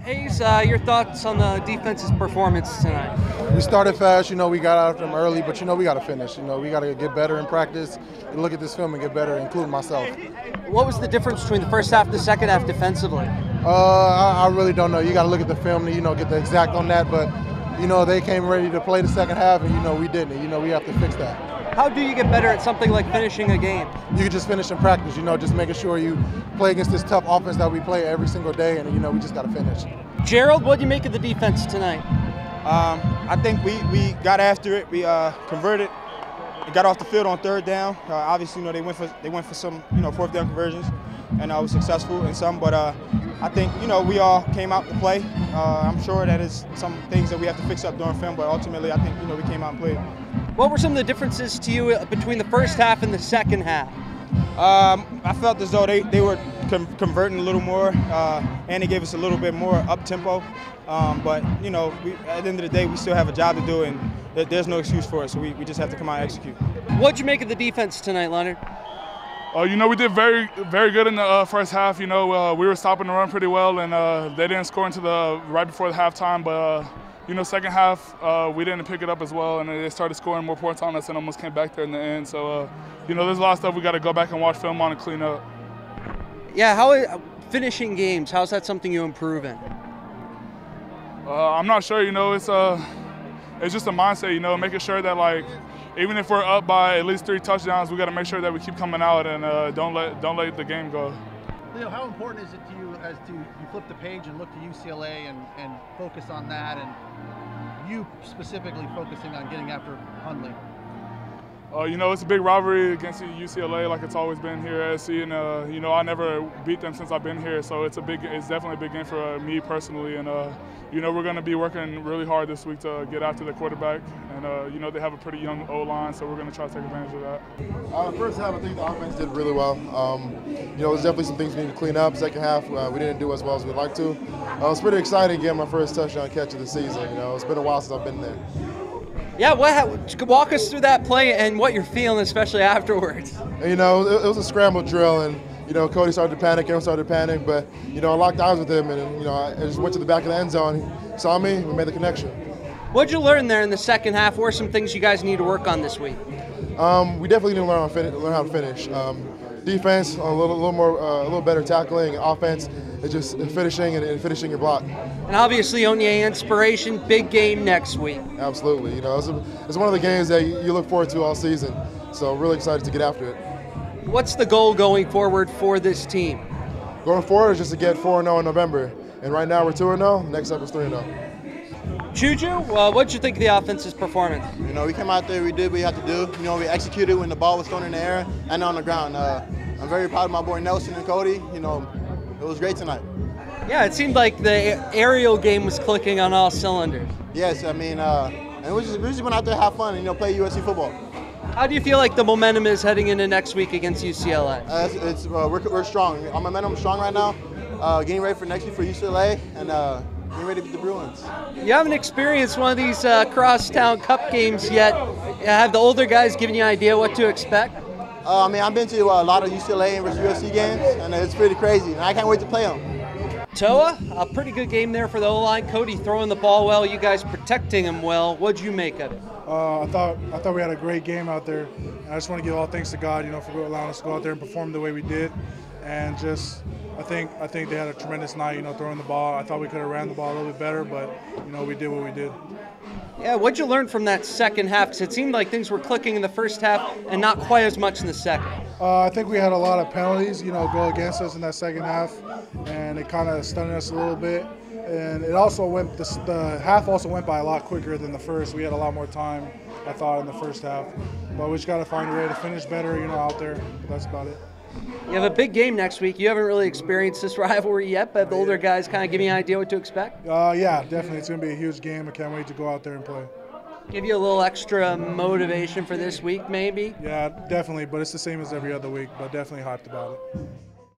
Hayes, your thoughts on the defense's performance tonight? We started fast, we got after them early, but we got to finish. We got to get better in practice and look at this film and get better, including myself. What was the difference between the first half and the second half defensively? I really don't know. You got to look at the film to, get the exact on that, but, they came ready to play the second half and, we didn't. We have to fix that. How do you get better at something like finishing a game? You can just finish in practice, just making sure you play against this tough offense that we play every single day, and, we just got to finish. Gerald, what do you make of the defense tonight? I think we got after it. We converted. We got off the field on third down. Obviously, they went for some, fourth down conversions, and was successful in some. But I think, we all came out to play. I'm sure that is some things that we have to fix up during film, but ultimately, I think, we came out and played. What were some of the differences to you between the first half and the second half? I felt as though they were converting a little more, and they gave us a little bit more up-tempo. But, at the end of the day, we still have a job to do, and there's no excuse for it, so we just have to come out and execute. What'd you make of the defense tonight, Leonard? We did very, very good in the first half. We were stopping the run pretty well, and they didn't score until right before the halftime. But second half, we didn't pick it up as well, and they started scoring more points on us and almost came back there in the end. So, there's a lot of stuff we got to go back and watch film on and clean up. Yeah, how finishing games? How's that something you improve in? I'm not sure. It's just a mindset. Making sure that even if we're up by at least 3 touchdowns, we got to make sure that we keep coming out and don't let the game go. Leo, how important is it to you as you flip the page and look to UCLA and focus on that, and you specifically focusing on getting after Hundley? It's a big rivalry against UCLA, like it's always been here at SC, and I never beat them since I've been here, so it's definitely a big game for me personally, and we're going to be working really hard this week to get after the quarterback, and they have a pretty young O-line, so we're going to try to take advantage of that. First half, I think the offense did really well. There's definitely some things we need to clean up. Second half, we didn't do as well as we'd like to. It was pretty exciting getting my first touchdown catch of the season. It's been a while since I've been there. Yeah, walk us through that play and what you're feeling, especially afterwards. It was a scramble drill, and Cody started to panic, everyone started to panic, but I locked eyes with him, and I just went to the back of the end zone. He saw me, we made the connection. What'd you learn there in the second half? What are some things you guys need to work on this week? We definitely need to learn how to finish. Defense, a little better tackling. Offense, it's just finishing and finishing your block. And obviously, Onye inspiration, big game next week. Absolutely. It's one of the games that you look forward to all season. So really excited to get after it. What's the goal going forward for this team? Going forward is just to get 4-0 in November. And right now we're 2-0. Next up is 3-0. JuJu, what'd you think of the offense's performance? We came out there, we did what we had to do. We executed when the ball was thrown in the air and on the ground. I'm very proud of my boy Nelson and Cody. It was great tonight. Yeah, it seemed like the aerial game was clicking on all cylinders. Yes, and we just went out there to have fun and play USC football. How do you feel like the momentum is heading into next week against UCLA? We're strong. Our momentum's strong right now. Getting ready for next week for UCLA and getting ready to beat the Bruins. You haven't experienced one of these crosstown cup games yet. Have the older guys given you an idea what to expect? I've been to a lot of UCLA and USC games, and it's pretty crazy, and I can't wait to play them. Toa, a pretty good game there for the O-line. Cody throwing the ball well, you guys protecting him well. What'd you make of it? I thought we had a great game out there. I just want to give all thanks to God, for allowing us to go out there and perform the way we did. And I think they had a tremendous night, throwing the ball. I thought we could have ran the ball a little bit better, but, we did what we did. Yeah, what'd you learn from that second half? Because it seemed like things were clicking in the first half and not quite as much in the second. I think we had a lot of penalties, go against us in that second half, and it kind of stunned us a little bit. And it also the half also went by a lot quicker than the first. We had a lot more time, I thought, in the first half. But we just got to find a way to finish better, out there. But that's about it. You have a big game next week. You haven't really experienced this rivalry yet, but the older guys kind of give you an idea what to expect? Yeah, definitely. It's going to be a huge game. I can't wait to go out there and play. Give you a little extra motivation for this week, maybe? Yeah, definitely, but it's the same as every other week, but definitely hyped about it.